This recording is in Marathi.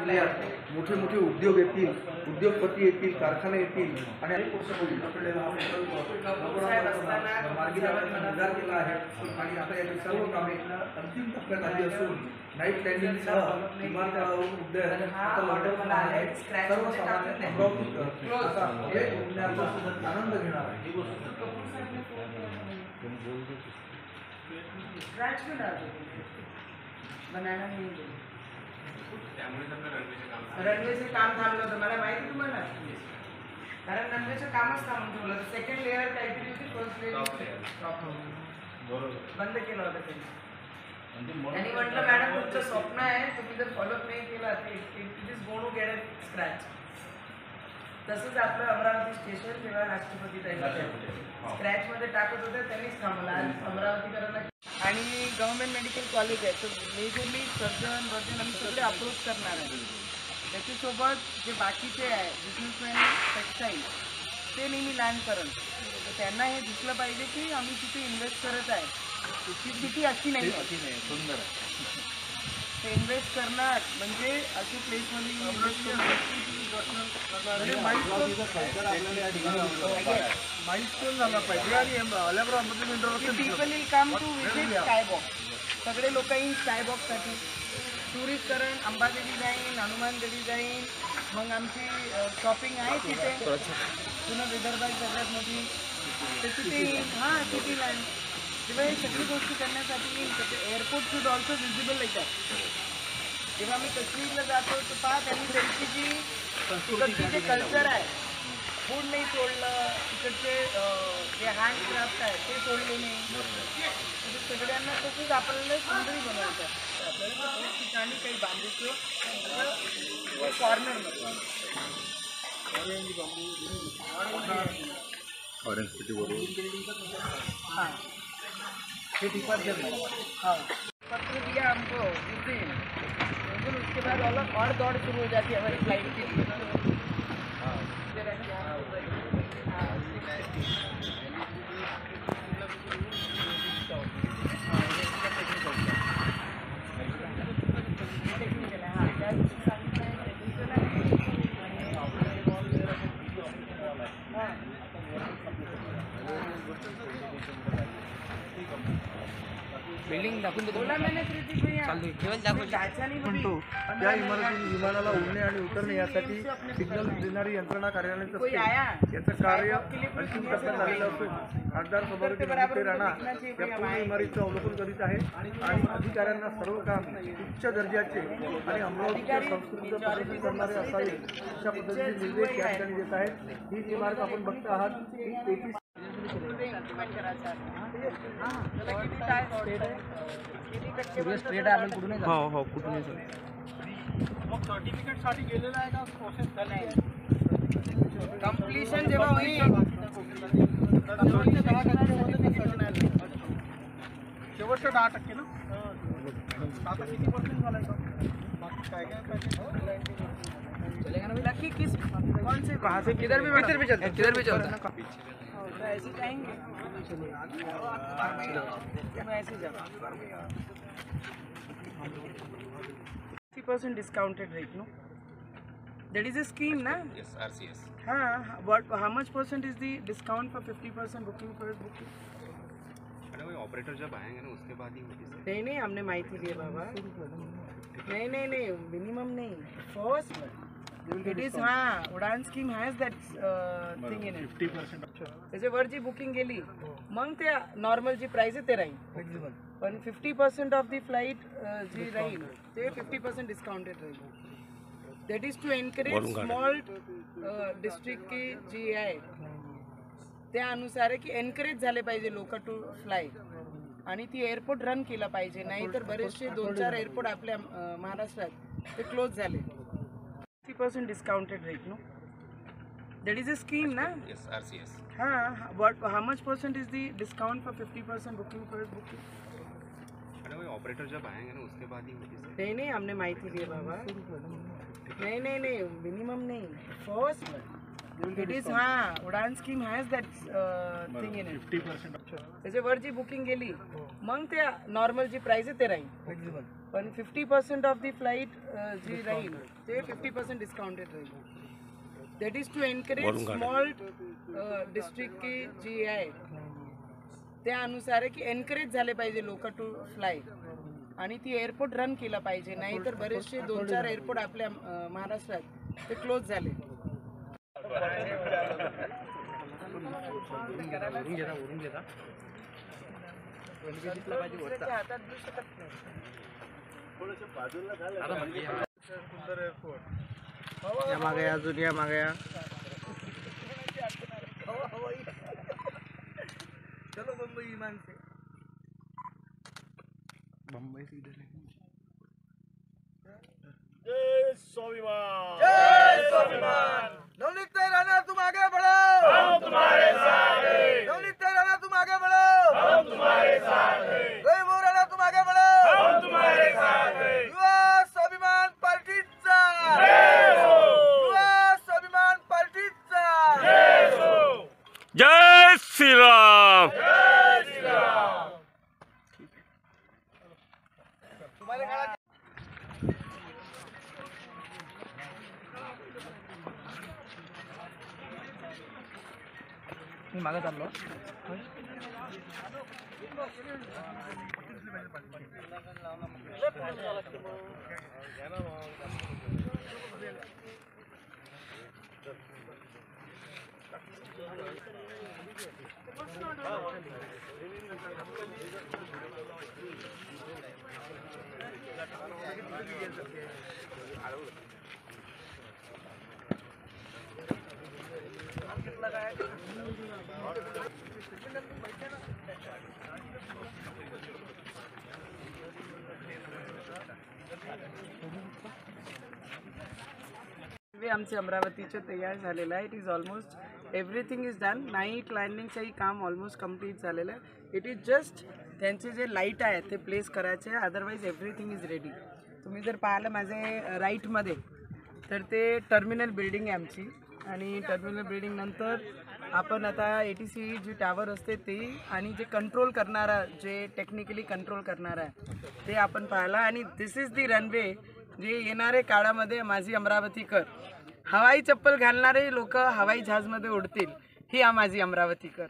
जिल्ह्यात मोठे मोठे उद्योग येतील, उद्योगपती येतील, कारखाने येतील आणि अनेक वर्ष मार्गी लावण्याचा निर्धार केला आहे आणि आता याची सर्व कामे अंतिम टप्प्यात आली असून नाईट लँडिंगसह विमानतळावरून उड्डयन आता लवकरच आहे. सर्वसामान्य अमरावती आता हे उडण्याचा आनंद घेणार आहे. बनाना नहीं रनवेचं काम थांबलं होतं मला माहिती तुम्हाला कारण रनवेचं कामच थांबून ठेवलं होतं. सेकंड लेअर काहीतरी होती, फर्स्ट लेअर बंद केलं होतं त्यांनी म्हटलं मॅडम तुमचं स्वप्न आहे तुम्ही जर फॉलोअप नाही केला it is going to get a scratch. तसंच आपलं अमरावती स्टेशन जेव्हा राष्ट्रपती स्क्रॅचमध्ये टाकत होते त्यांनीच थांबवलं. आज अमरावतीकरांना आणि गव्हर्नमेंट मेडिकल कॉलेज आहे तर मेजरली सर्जन वर्जन आम्ही सगळे अप्रोच करणार आहे. त्याच्यासोबत जे बाकीचे आहे बिझनेसमॅन टेक्स्टाईल ते नेहमी लँड करण तर त्यांना हे दिसलं पाहिजे की आम्ही तिथे इन्व्हेस्ट करत आहे. ती सिटी अशी नाही सुंदर ते इन्व्हेस्ट करणार म्हणजे अशी प्लेसमध्ये इन्व्हेस्ट माइलस्टोन झाला पाहिजे आणि people will come to visit skywalk. सगळे लोक येईन स्कायवॉकसाठी. टुरिस्ट करण अंबादेवी जाईन, हनुमान देवी जाईन. मग आमची शॉपिंग आहे तिथे पुन्हा विदर्भात सगळ्यात मोठी तर तिथे हां सिटी लँड तेव्हा हे सगळी गोष्टी करण्यासाठी येईल. त्याचे एअरपोर्ट शुड ऑल्सो विजिबल येतात. जेव्हा मी काश्मीरला जातो तर पहा त्यांनी त्यांची जी तिकडची जे कल्चर आहे फूड नाही सोडलं, तिकडचे जे हँडक्राफ्ट आहे ते सोडले नाही. म्हणजे सगळ्यांना तसंच आपल्याला सुंदरी बनवायचं आपल्याला प्रत्येक ठिकाणी काही बांबूचं कॉर्नरमध्ये ऑरेंज सिटी बरोबर हाँ ये डिपार्चर है। हाँ पत्र दिया हमको उस दिन लेकिन उसके बाद अलग और दौड़ शुरू हो जाती है हमारी फ्लाइट की। बिल्डिंग दाखवून देतो बोला मैंने कृतिक भैया चालू केवळ दाखवतो त्या इमारतीतून विमानाला उडणे आणि उतरणे यासाठी सिग्नल देणारी यंत्रणा कार्यालयात असते. याचं कार्य अंतिम टप्प्यात झालेलं असून खासदार सभापती नंदिते राणा या पूर्ण इमारतीचं अवलोकन करीत आहेत आणि अधिकाऱ्यांना सर्व काम उच्च दर्जाचे आणि अमरावतीच्या संस्कृतीचं प्रदर्शन करणारे असावे अशा पद्धतीचे निर्देश या ठिकाणी देत आहेत. ही इमारत आपण बघत आहात ही 33 हो हो कुठून मग सर्टिफिकेटसाठी गेलेला आहे का प्रोसेस नाही कंप्लीशन जेव्हा होईल शेवटचं 10% ना आता किती पर्सेंट झालाय का काय काय चलेगा ना लकी किस कौन से कहाँ से किधर भी चलता ऐसे जाएंगे ऐसे जाओ 50% discounted rate, no? That is a scheme, na? Yes, RCS. What? How much percent is the discount for 50% booking first booking? Madam वही ऑपरेटर जब आएंगे ना उसके बाद ही होगी सर. नहीं हमने माहिती दी है बाबा. नहीं मिनिमम नहीं फर्स्ट इट इज हाँ Udan scheme has that thing in it 50% त्याच्यावर जी बुकिंग केली मग ते नॉर्मल जी प्राइस आहे ते राहील पण 50% ऑफ दी फ्लाइट जी राहील ते 50% डिस्काउंटेड राहील. That is to encourage small district की जी आहे त्या अनुसार आहे की एनकरेज झाले पाहिजे लोक टू फ्लाय आणि ती एअरपोर्ट रन केला पाहिजे. नाहीतर बरेचसे 2-4 एअरपोर्ट आपल्या महाराष्ट्रात ते क्लोज झाले. 50% discounted rate, no? That is a scheme, na? Yes, RCS. What? How much percent is the discount for 50% booking first booking? Madam वही ऑपरेटर जब आएंगे ना उसके बाद ही होगी सर. नहीं हमने माहिती दी है बाबा. नहीं मिनिमम नहीं first it is Udan scheme has that thing in it. 50% त्याच्यावर जी बुकिंग गेली मग ते नॉर्मल जी प्राइस आहे ते राहील, पण 50% ऑफ दी फ्लाईट जी राहील ते 50% डिस्काउंटेड राहील. That is to encourage small district की जी आहे त्यानुसार आहे की एनकरेज झाले पाहिजे लोक टू फ्लाय आणि ती एअरपोर्ट रन केलं पाहिजे. नाही तर बरेचसे 2-4 एअरपोर्ट आपल्या महाराष्ट्रात ते क्लोज झाले. हातात घेऊ शकत नाही. या मागे अजून या मागे या. चलो मुंबई विमान से. मुंबई से इधर जय स्वाभिमान. जय स्वाभिमान. नवनीत राणा तुम आगे बढ़ो, हम तुम्हारे साथ हैं. नवनीत राणा तुम आगे बढ़ो, हम तुम्हारे साथ हैं. वैभव राणा तुम आगे बढ़ो, हम तुम्हारे साथ हैं. युवा स्वाभिमान पार्टीचा जय हो. युवा स्वाभिमान पार्टीचा जय हो. जय श्रीराम. जय श्रीराम. तुम्हारे घरात मी मागे चाललो. आमचे अमरावतीचे तयार झालेलं आहे. It is almost everything is done. Night लँडिंगचंही काम ऑलमोस्ट कम्प्लीट झालेलं आहे. इट इज जस्ट त्यांचे जे लाईट आहे ते प्लेस करायचे आहे. Otherwise everything is ready. तुम्ही जर पाहिलं माझे राईटमध्ये तर ते टर्मिनल बिल्डिंग आहे आमची आणि टर्मिनल बिल्डिंग नंतर आपण आता ATC जी टावर असते ती आणि जे कंट्रोल करणारा जे टेक्निकली कंट्रोल करणारा आहे ते आपण पाहिला. आणि दिस इज दी रनवे जे येणारे काळामध्ये माझी अमरावतीकर हवाई चप्पल घालणारे लोक हवाई जहाजमध्ये उडतील ही माझी अमरावतीकर.